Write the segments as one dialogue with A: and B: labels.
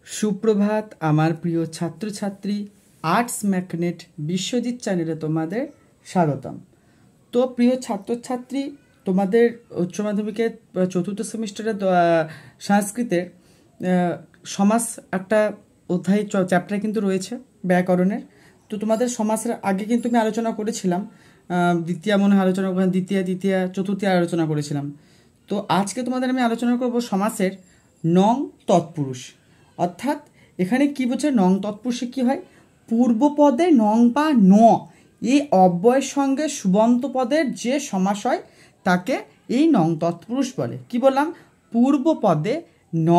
A: সুপ্রভাত আমার প্রিয় ছাত্রছাত্রী, আর্টস ম্যাগনেট বিশ্বজিৎ চ্যানেলে তোমাদের স্বাগতম। তো প্রিয় ছাত্রছাত্রী, তোমাদের উচ্চ মাধ্যমিকের চতুর্থ সেমিস্টারের সংস্কৃতের সমাস একটা অধ্যায় চ্যাপ্টার কিন্তু রয়েছে ব্যাকরণের। তো তোমাদের সমাসের আগে কিন্তু আমি আলোচনা করেছিলাম, দ্বিতীয় মনে আলোচনা দ্বিতীয় চতুর্থী আলোচনা করেছিলাম। তো আজকে তোমাদের আমি আলোচনা করব সমাসের নং তৎপুরুষ। অর্থাৎ এখানে কি বোঝায়? নং তৎপুরুষে কি হয়? পূর্বপদে নং বা ন এই অব্যয়ের সঙ্গে সুবন্ত পদের যে সমাস হয় তাকে এই নং তৎপুরুষ বলে। কি বললাম? পূর্বপদে ন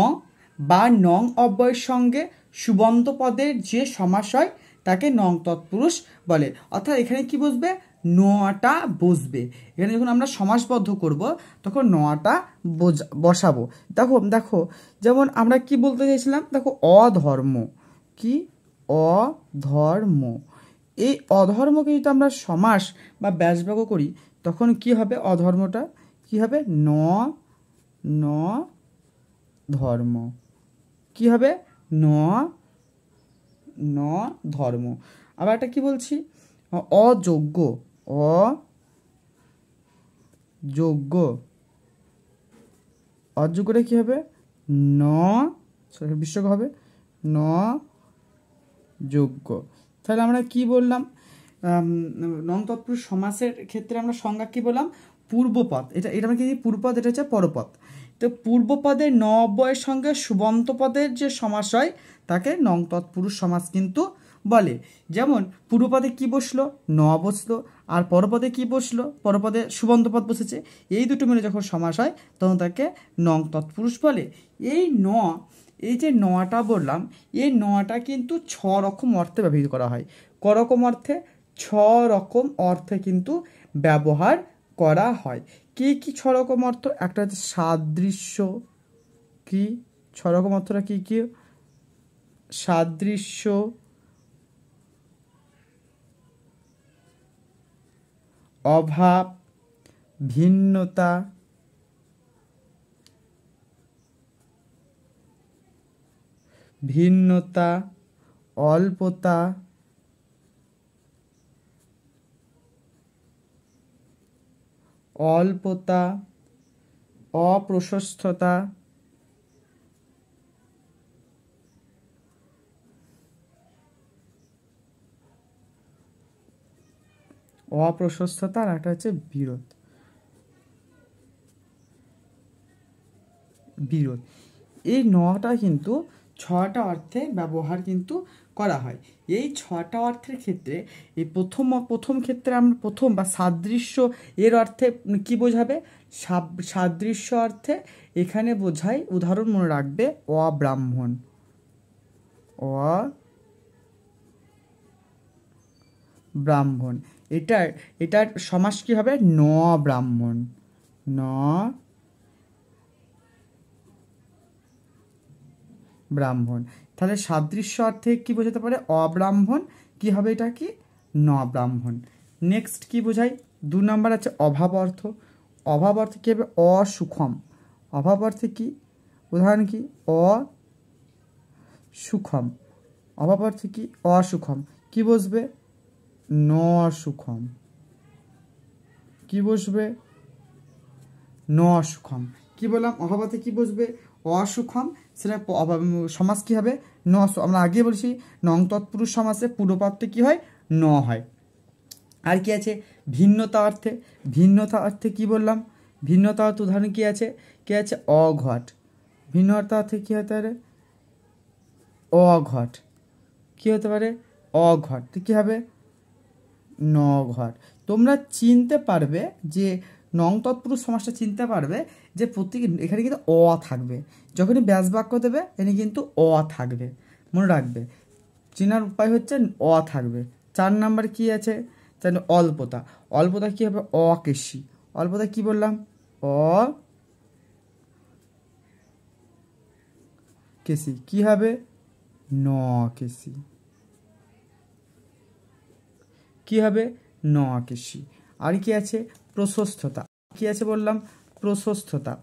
A: বা নং অব্যয়ের সঙ্গে সুবন্ত পদের যে সমাস হয় তাকে নং তৎপুরুষ বলে। অর্থাৎ এখানে কি বসবে? নটা বসবে। এখানে যখন আমরা সমাসবদ্ধ করব তখন নটা বসাবো। দেখো যেমন আমরা কি বলতে চাইছিলাম, দেখো অধর্ম। কি? অধর্ম। এই অধর্মকে যদি আমরা সমাস বা ব্যাসবাক্য করি তখন কি হবে? অধর্মটা কি হবে? ন ধর্ম। কি হবে? ন ধর্ম। আবার একটা কি বলছি? অযোগ্য। অযোগ্যটা কি হবে? বিশ্বক হবে ন যোগ্য। তাহলে আমরা কি বললাম? নং তৎপুরুষ সমাসের ক্ষেত্রে আমরা সংজ্ঞা কি বললাম? পূর্বপদ। এটা আমরা কি পূর্বপদ, এটা হচ্ছে পরপদ। তো পূর্বপদে ন অব্যয়ের সঙ্গে সুবন্ত পদের যে সমাস হয় তাকে নং তৎপুরুষ সমাস কিন্তু বলে। যেমন পূর্বপদে কি বসলো? ন বসলো, আর পরপদে কি বসলো? পরপদে সুবন্ত পদ বসেছে। এই দুটো মিলে যখন সমাস হয় তখন তাকে নং তৎপুরুষ বলে। এই যে নটা বললাম, এই নটা কিন্তু 6 রকম অর্থে ব্যবহৃত করা হয়। করকম অর্থে? 6 রকম অর্থে কিন্তু ব্যবহার করা হয়। কি 6 রকম অর্থ? একটা হচ্ছে সাদৃশ্য। কি 6 রকম অর্থটা কি কি? সাদৃশ্য, অভাব, ভিন্নতা, অল্পতা, অপ্রশস্ততা, আর একটা হচ্ছে বিরোধ। এই নটা কিন্তু 6টা অর্থে ব্যবহার কিন্তু করা হয়। এই 6টা অর্থের ক্ষেত্রে এই প্রথম ক্ষেত্রে আমরা প্রথম বা সাদৃশ্য এর অর্থে কি বোঝাবে? সাদৃশ্য অর্থে এখানে বোঝায়, উদাহরণ মনে রাখবে, অব্রাহ্মণ। এটার সমাস কি হবে? ন ব্রাহ্মণ। তাহলে সাদৃশ্য অর্থে কি বোঝাতে পারে? অব্রাহ্মণ। কি হবে? এটা কি? ন ব্রাহ্মণ। নেক্সট কি বোঝাই? 2 নম্বর আছে অভাব অর্থ। অভাব অর্থে কি হবে? অসুখম। অভাব অর্থে কি? উদাহরণ কি? অসুখম। অভাব অর্থে কি? অসুখম। কি বসবে? ন সুখম। কি বসবে? ন সুখম। কি বললাম? অভাব অর্থে কি বসবে? অসুখম। সেটা সমাস কি হবে? আমরা আগে বলছি নং তৎপুরুষ সমাসে পূর্বপদে কি হয়? ন হয়। আর কি আছে? ভিন্নতা অর্থে কি বললাম? ভিন্নতা অর্থ উদাহরণ কি আছে? অঘট। ভিন্নতা অর্থে কি হতে পারে? অঘট। কি হতে পারে? অঘট। কি হবে? নঘট। তোমরা চিনতে পারবে যে নং তৎপুরুষ সমাসটা চিনতে পারবে যে এখানে কিন্তু অ থাকবে। যখনই ব্যাস বাক্য দেবে এখানে কিন্তু অ থাকবে, মনে রাখবে। চেনার উপায় হচ্ছে অ থাকবে। 4 নাম্বার কি আছে? অল্পতা। অল্পতা কি হবে? অকেশী। অল্পতা কি বললাম? অকেশী। কি হবে? নকেশী। কি হবে? নকেশী। আর কি আছে? প্রশস্ততা। কি আছে বললাম? প্রশস্ততা।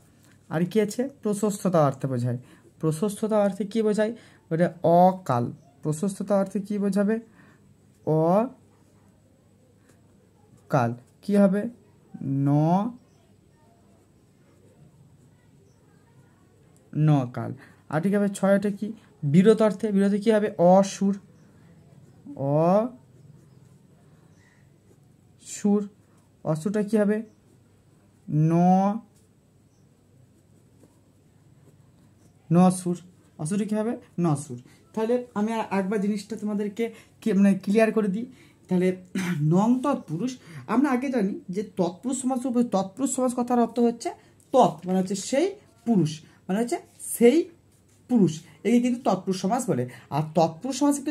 A: আর কি আছে? প্রশস্ততা অর্থে বোঝায়। প্রশস্ততা অর্থে কি বোঝায়? ওটা অকাল। প্রশস্ততা অর্থে কি বোঝাবে? অকাল। কি হবে? নকাল। আর ঠিক হবে 6টা কি? বিরত অর্থে। বিরত কি হবে? অসুর। অসুর। অসুরটা কি হবে? নসুর। অসুরটা কি হবে? নসুর। তাহলে আমি আর একবার জিনিসটা তোমাদেরকে মানে ক্লিয়ার করে দিই। তাহলে নং তৎপুরুষ, আমরা আগে জানি যে তৎপুরুষ সমাস, তৎপুরুষ সমাস কথার অর্থ হচ্ছে তৎ মানে হচ্ছে সেই, পুরুষ মানে হচ্ছে সেই পুরুষ, একে কিন্তু তৎপুরুষ সমাস বলে। আর তৎপুরুষ সমাস কি?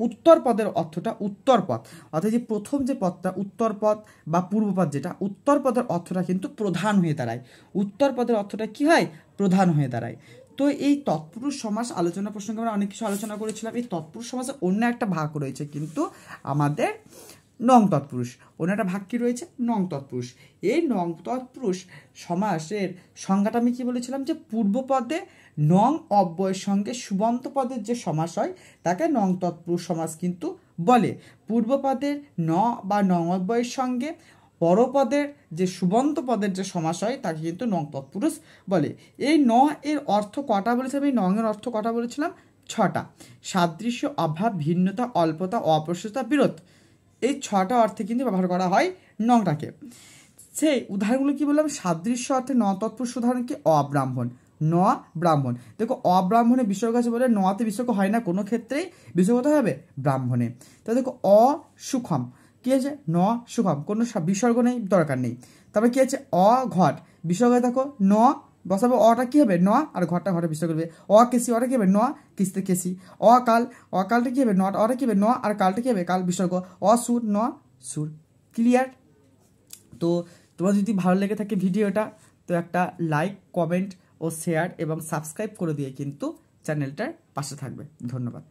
A: উত্তর পদের অর্থটা উত্তর পদ, অর্থাৎ যে প্রথম যে পদটা উত্তর পদ বা পূর্বপদ, যেটা উত্তর পদের অর্থটা কিন্তু প্রধান হয়ে দাঁড়ায়। উত্তর পদের অর্থটা কি হয়? প্রধান হয়ে দাঁড়ায়। তো এই তৎপুরুষ সমাস আলোচনা প্রসঙ্গে আমরা অনেক কিছু আলোচনা করেছিলাম। এই তৎপুরুষ সমাসের অন্য একটা ভাগ রয়েছে কিন্তু আমাদের নং তৎপুরুষ। অন্য একটা ভাগ কি রয়েছে? নং তৎপুরুষ। এই নং তৎপুরুষ সমাসের সংজ্ঞাটা আমি কি বলেছিলাম? যে পূর্বপদে নং অব্যয়ের সঙ্গে সুবন্ত পদের যে সমাস হয় তাকে নং তৎপুরুষ সমাস কিন্তু বলে। পূর্বপদের ন বা নং অব্যয়ের সঙ্গে পরপদের যে সুবন্ত পদের যে সমাস হয় তাকে কিন্তু নং তৎপুরুষ বলে। এই ন এর অর্থ কটা বলেছিলাম? এই নং এর অর্থ কটা বলেছিলাম? 6টা। সাদৃশ্য, অভাব, ভিন্নতা, অল্পতা, অপ্রশস্ততা, বিরোধ, এই 6টা অর্থে কিন্তু ব্যবহার করা হয় নংটাকে। সেই উদাহরণগুলো কি বললাম? সাদৃশ্য অর্থে ন তৎপুরুষ উদাহরণ কি? অব্রাহ্মণ। ন ব্রাহ্মণ। দেখো অব্রাহ্মণে বিসর্গ আছে বলে নতে বিসর্গ হয় না কোনো ক্ষেত্রেই, বিসর্গ হতে হবে ব্রাহ্মণে। তাহলে দেখো অসুখম, কি আছে? ন সুখম, কোনো বিসর্গ নেই, দরকার নেই। তারপরে কি আছে? অঘট, বিসর্গ দেখো ন বসাবো, অটা কি হবে? ন, আর ঘরটা ঘরে বিসর্গ করবে। অকেশি, অটা কি হবে? ন, কিস্তে কেশি। অকাল, অকালটা কি হবে? ন, অটা কি হবে? ন, আর কালটা কি হবে? কাল বিসর্গ। অসুর, ন সুর। ক্লিয়ার? তো তোমার যদি ভালো লেগে থাকে ভিডিওটা, তো একটা লাইক, কমেন্ট ও শেয়ার এবং সাবস্ক্রাইব করে দিয়ে কিন্তু চ্যানেলটার পাশে থাকবে। ধন্যবাদ।